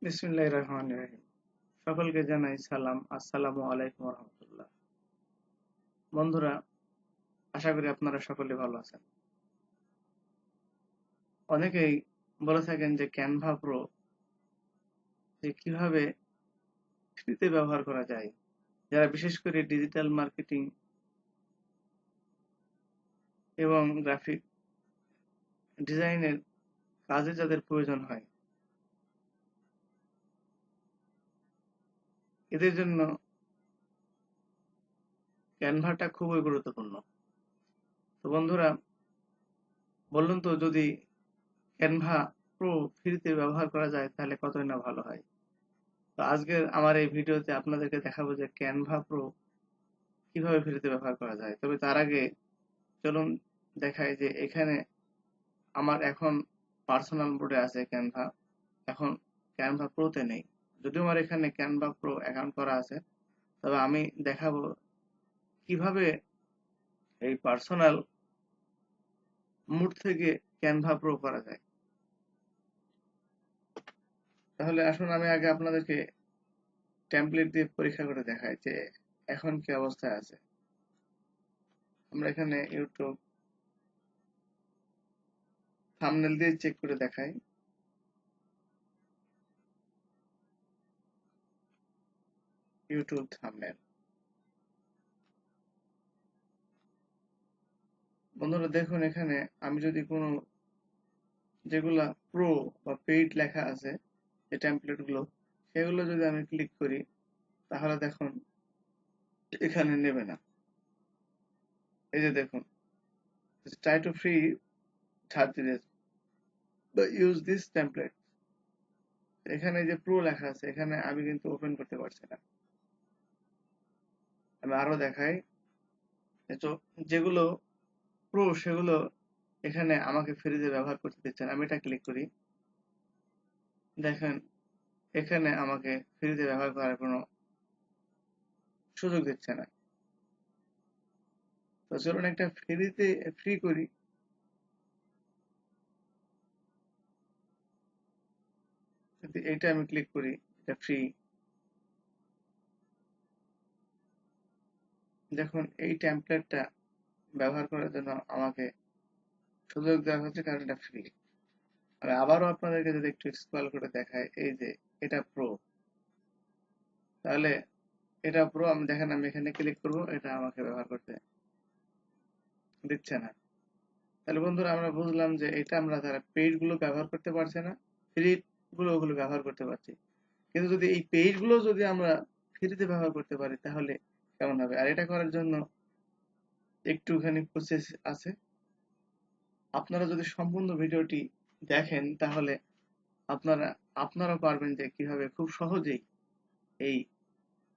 বিসমিল্লাহির রহমানির রহিম। সকলকে জানাই সালাম, আসসালামু আলাইকুম রহমতুল্লাহ। বন্ধুরা, আশা করি আপনারা সকলে ভালো আছেন। অনেকেই বলে থাকেন যে ক্যানভা প্রো যে কিভাবে ফ্রিতে ব্যবহার করা যায়। যারা বিশেষ করে ডিজিটাল মার্কেটিং এবং গ্রাফিক ডিজাইনের কাজে যাদের প্রয়োজন হয়, এদের জন্য ক্যানভাটা খুবই গুরুত্বপূর্ণ। তো বন্ধুরা, বলুন তো, যদি ক্যানভা প্রো ফ্রিতে ব্যবহার করা যায় তাহলে কতই না ভালো হয়। তো আজকের আমার এই ভিডিওতে আপনাদেরকে দেখাবো যে ক্যানভা প্রো কিভাবে ফ্রিতে ব্যবহার করা যায়। তবে তার আগে চলুন দেখাই যে এখানে আমার এখন পার্সোনাল মোডে আছে ক্যানভা, এখন ক্যানভা প্রোতে নেই। যদিও আমার এখানে ক্যানভা প্রো অ্যাকাউন্ট করা আছে, তবে আমি দেখাবো কিভাবে এই পার্সোনাল মোড থেকে ক্যানভা প্রো করা যায়। তাহলে আসুন আমি আগে আপনাদেরকে টেমপ্লেট দিয়ে পরীক্ষা করে দেখাই যে এখন কি অবস্থায় আছে। আমরা এখানে ইউটিউব থাম্বনেল দিয়ে চেক করে দেখাই। YouTube thumbnail. বন্ধুরা দেখুন, এখানে আমি যদি কোনো যেগুলা প্রো বা পেইড লেখা আছে, যে টেমপ্লেট গুলো, সেগুলো যদি আমি ক্লিক করি তাহলে দেখুন এখানে নেবে না। এই যে দেখুন, ট্রাই টু ফ্রি 30 days বা ইউজ দিস টেমপ্লেট, এখানে যে প্রো লেখা আছে এখানে আমি কিন্তু ওপেন করতে পারছি না। আমি আরো দেখাই, তো যেগুলো প্রো সেগুলো এখানে আমাকে ফ্রিতে ব্যবহার করতে দিচ্ছে না। আমি এটা ক্লিক করি, দেখেন এখানে আমাকে ফ্রিতে ব্যবহার করার কোনো সুযোগ দিচ্ছে না। তো চলুন একটা ফ্রি করি। যদি এটা আমি ক্লিক করি, এটা ফ্রি। দেখুন এই টেমপ্লেটটা ব্যবহার করার জন্য আমাকে সুযোগ দেওয়া হচ্ছে, কারণ এটা ফ্রি। আমি আবারও আপনাদেরকে যদি একটু স্ক্রল করে দেখাই, এই যে এটা প্রো, তাহলে এটা প্রো, আমি দেখেন আমি এখানে ক্লিক করব, এটা আমাকে ব্যবহার করতে দিচ্ছে না। তাহলে বন্ধুরা আমরা বুঝলাম যে এটা আমরা তারা পেজ গুলো ব্যবহার করতে পারছে না, ফ্রি গুলো ওগুলো ব্যবহার করতে পারছি। কিন্তু যদি এই পেজ গুলো যদি আমরা ফ্রিতে ব্যবহার করতে পারি তাহলে কেমন হবে। আর এটা করার জন্য একটুখানি প্রসেস আছে। আপনারা যদি সম্পূর্ণ ভিডিওটি দেখেন তাহলে আপনারা পারবেন যে কিভাবে খুব সহজেই এই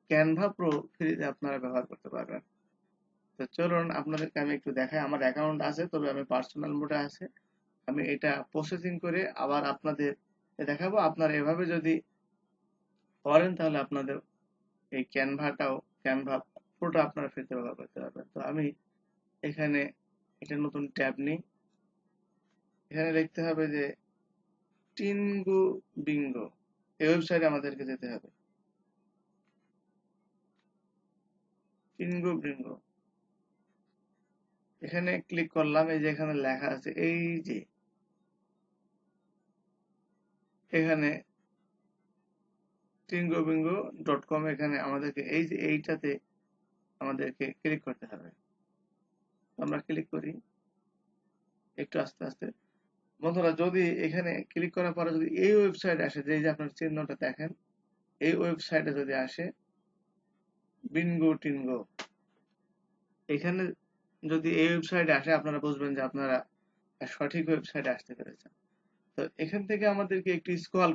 ক্যানভা প্রো ফ্রিতে আপনারা ব্যবহার করতে পারবেন। তো চলুন আপনাদেরকে আমি একটু দেখাই। আমার অ্যাকাউন্ট আছে, তবে আমি পার্সোনাল মোডে আছে। আমি এটা প্রসেসিং করে আবার আপনাদের দেখাবো। আপনারা এভাবে যদি করেন তাহলে আপনাদের এই ক্যানভা প্রোটা আপনারা ফ্রিতে ব্যবহার করতে পারবেন। তো আমি এখানে একটা নতুন ট্যাব নিই। এখানে লিখতে হবে যে টিনগো বিঙ্গো, এই ওয়েবসাইটে আমাদেরকে যেতে হবে। টিনগো বিঙ্গো, এখানে ক্লিক করলাম। এই যে এখানে লেখা আছে, এই যে এখানে tingobingo.com, এখানে আমাদেরকে এই যে এইটাতে আমাদেরকে ক্লিক করতে হবে। আমরা ক্লিক করি একটু আস্তে আস্তে। বন্ধুরা, যদি এখানে ক্লিক করার পরে যদি এই ওয়েবসাইট আসে, যে আপনার চিহ্নটা দেখেন, এই ওয়েবসাইটে যদি আসে বিনগো টিনগো, এখানে যদি এই ওয়েবসাইটে আসে আপনারা বুঝবেন যে আপনারা সঠিক ওয়েবসাইটে আসতে পেরেছেন। তো এখান থেকে আমাদেরকে একটু স্ক্রল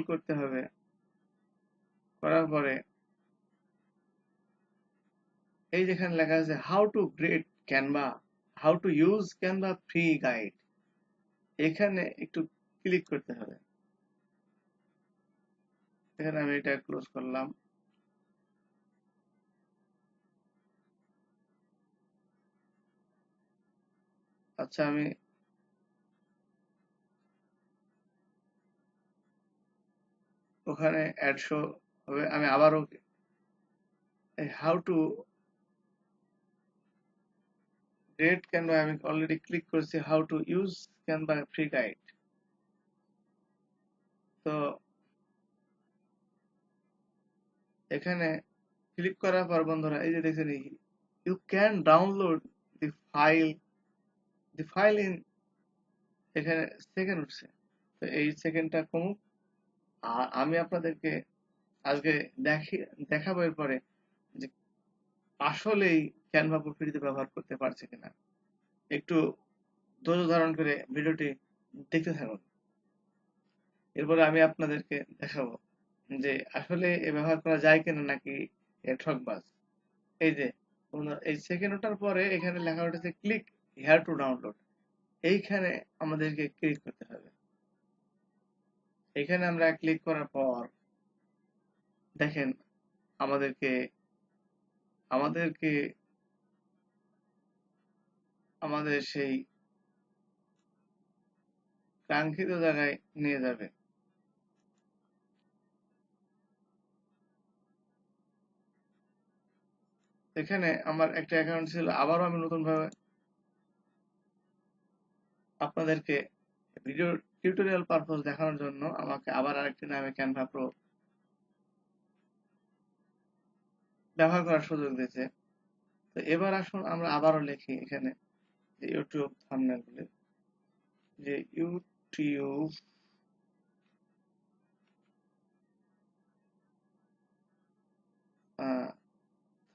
করতে হবে, করার পরে এই যেখানে লেখা আছে how to grade Canva, how to use Canva free guide, এখানে একটু ক্লিক করতে হবে। এখানে আমি এটা ক্লোজ করলাম। আচ্ছা, আমি ওখানে অ্যাড শো হবে। আমি আবারও হাউ টু রেড ক্যানভা আমি অলরেডি ক্লিক করেছি, how to use Canva free guide. তো এখানে ক্লিক করার পর বন্ধুরা এই যে দেখছেন, you can download the file in, এখানে সেকেন্ড উঠছে। তো এই সেকেন্ডটা কমুক, আর আমি আপনাদেরকে আজকে দেখাবো এরপরে যে আসলেই ক্যানভা প্রো ফ্রিতে ব্যবহার করতে পারছে কিনা। একটু ধৈর্য ধারণ করে ভিডিওটি দেখতে থাকুন। এরপরে আমি আপনাদেরকে দেখাবো যে আসলে এ ব্যবহার করা যায় কিনা নাকি এ ঠকবাজ। এই যে বন্ধুরা, এই সেকেন্ড ওঠার পরে এখানে লেখা উঠেছে ক্লিক হেয়ার টু ডাউনলোড, এইখানে আমাদেরকে ক্লিক করতে হবে। এখানে আমরা ক্লিক করার পর দেখেন আমাদেরকে আমাদেরকে আমাদের সেই কাঙ্ক্ষিত জায়গায় নিয়ে যাবে। এখানে আমার একটা অ্যাকাউন্ট ছিল, আবারও আমি নতুন ভাবে আপনাদেরকে ভিডিও টিউটোরিয়াল পারপোজ দেখানোর জন্য আমাকে আবার আরেকটি নামে ক্যানভা প্রো ব্যবহার করার সুযোগ দিয়েছে। তো এবার আসুন আমরা আবারও লিখি এখানে যে ইউটিউব থাম্বনেল গুলি, যে ইউটিউব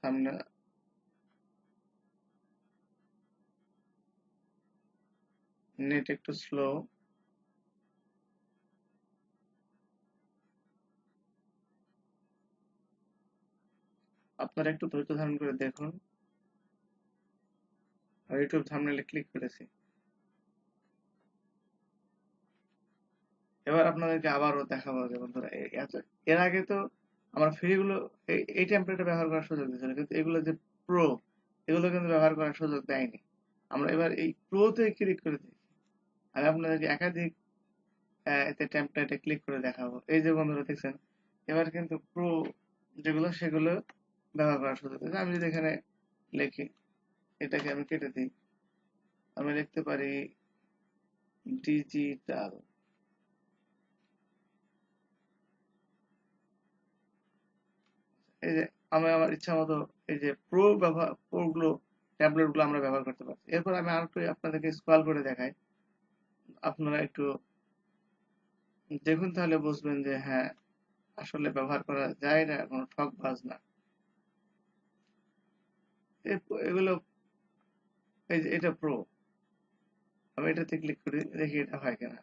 থাম্বনেল, নেট একটু স্লো, আপনারা একটু ধৈর্য ধারণ করে দেখুন। ইউটিউব থাম্বনেলে ক্লিক করেছি। এবার আপনাদেরকে আবারও দেখাবো যে বন্ধুরা এর আগে তো আমার ফ্রি গুলো এই টেমপ্লেটে ব্যবহার করার সুযোগ দিয়েছিল, কিন্তু এগুলো যে প্রো, এগুলো কিন্তু ব্যবহার করার সুযোগ দেয়নি। আমরা এবার এই প্রোতে ক্লিক করে দিই। আমি আপনাদেরকে একাধিক এতে টেমপ্লেটে ক্লিক করে দেখাবো। এই যে বন্ধুরা দেখছেন, এবার কিন্তু প্রো যেগুলো সেগুলো ব্যবহার করার সুযোগ দিয়েছে। আমি যদি এখানে লিখি, এটাকে আমি কেটে দিই, আমি লিখতে পারি ডিজিটাল। এই যে আমি আমার ইচ্ছা মতো এই যে প্রো গুলো ট্যাবলেট গুলো আমরা ব্যবহার করতে পারছি। এরপর আমি আর একটু আপনাদেরকে স্ক্রল করে দেখাই, আপনারা একটু দেখুন, তাহলে বুঝবেন যে হ্যাঁ আসলে ব্যবহার করা যায় না, কোনো ঠকবাজ না। এগুলো এই যে এটা প্রো, আমি এটাতে ক্লিক করি, দেখি এটা হয় কিনা।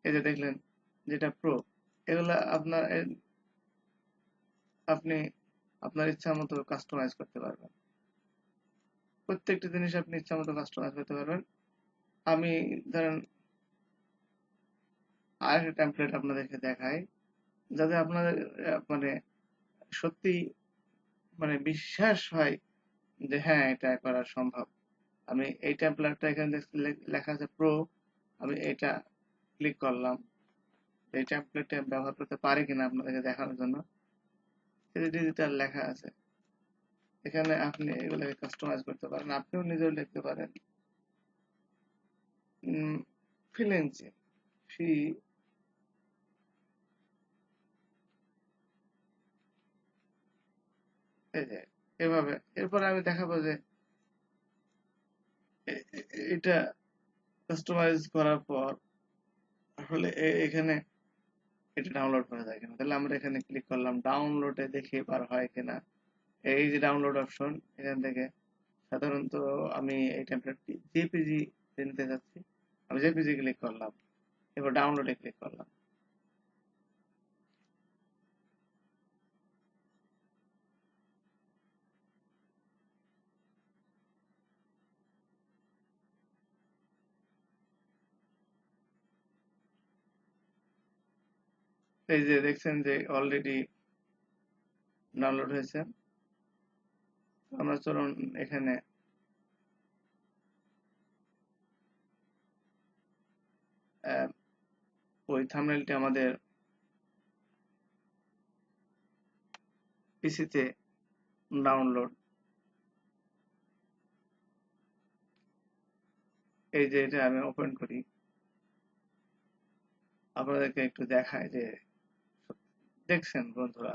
এই যে দেখলেন যেটা প্রো, এগুলা আপনি আপনার ইচ্ছা মতো কাস্টমাইজ করতে পারবেন। প্রত্যেকটা জিনিস আপনি ইচ্ছা মতো কাস্টমাইজ করতে পারবেন। আমি ধরেন আরেকটা টেমপ্লেট আপনাদেরকে দেখাই, যাতে আপনাদের মানে সত্যি মানে বিশ্বাস হয় যে হ্যাঁ এটা করা সম্ভব। আমি এই টেমপ্লেটটা এখানে লেখা আছে প্রো, আমি এটা ক্লিক করলাম। এই টেমপ্লেটটা ব্যবহার করতে পারি কিনা আপনাদেরকে দেখানোর জন্য। এই যে ডিজিটাল লেখা আছে, এখানে আপনি এগুলোকে কাস্টমাইজ করতে পারেন, আপনিও নিজেও লিখতে পারেন। ফ্রিল্যান্সিং ফি, এই যে এভাবে। এরপরে আমি দেখাবো যে এটা কাস্টমাইজ করার পর আসলে এখানে এটা ডাউনলোড করা যায় কিনা। তাহলে আমরা এখানে ক্লিক করলাম, ডাউনলোডে দেখি এবার হয় কিনা। এই যে ডাউনলোড অপশন, এখান থেকে সাধারণত আমি এই টেমপ্লেটটি জেপিজি নিতে যাচ্ছি, আমি জেপিজি ক্লিক করলাম, এবার ডাউনলোডে ক্লিক করলাম। এই যে দেখছেন যে অলরেডি ডাউনলোড হয়েছে। আমরা চলুন এখানে ওই থাম্বনেলটি আমাদের পিসিতে ডাউনলোড, এই যে এটা আমি ওপেন করি, আপনাদেরকে একটু দেখায় যে দেখছেন বন্ধুরা,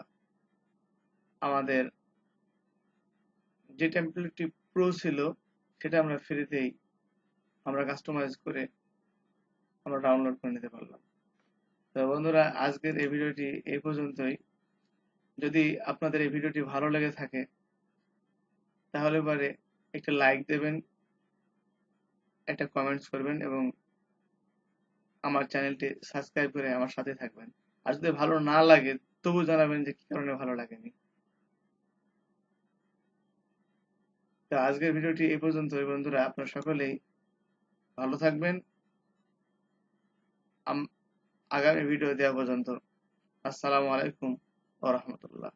আমাদের যে টেমপ্লেটটি প্রো ছিল সেটা আমরা ফ্রিতেই আমরা কাস্টমাইজ করে আমরা ডাউনলোড করে নিতে পারলাম। তো বন্ধুরা, আজকের এই ভিডিওটি এই পর্যন্তই। যদি আপনাদের এই ভিডিওটি ভালো লেগে থাকে তাহলে পরে একটা লাইক দেবেন, একটা কমেন্টস করবেন এবং আমার চ্যানেলটি সাবস্ক্রাইব করে আমার সাথে থাকবেন। আর যদি ভালো না লাগে তবু জানাবেন যে কি কারণে ভালো লাগেনি। তো আজকের ভিডিওটি এই পর্যন্তই বন্ধুরা, আপনারা সকলেই ভালো থাকবেন। আগামী ভিডিও দেওয়া পর্যন্ত আসসালামু আলাইকুম ওয়া রাহমাতুল্লাহ।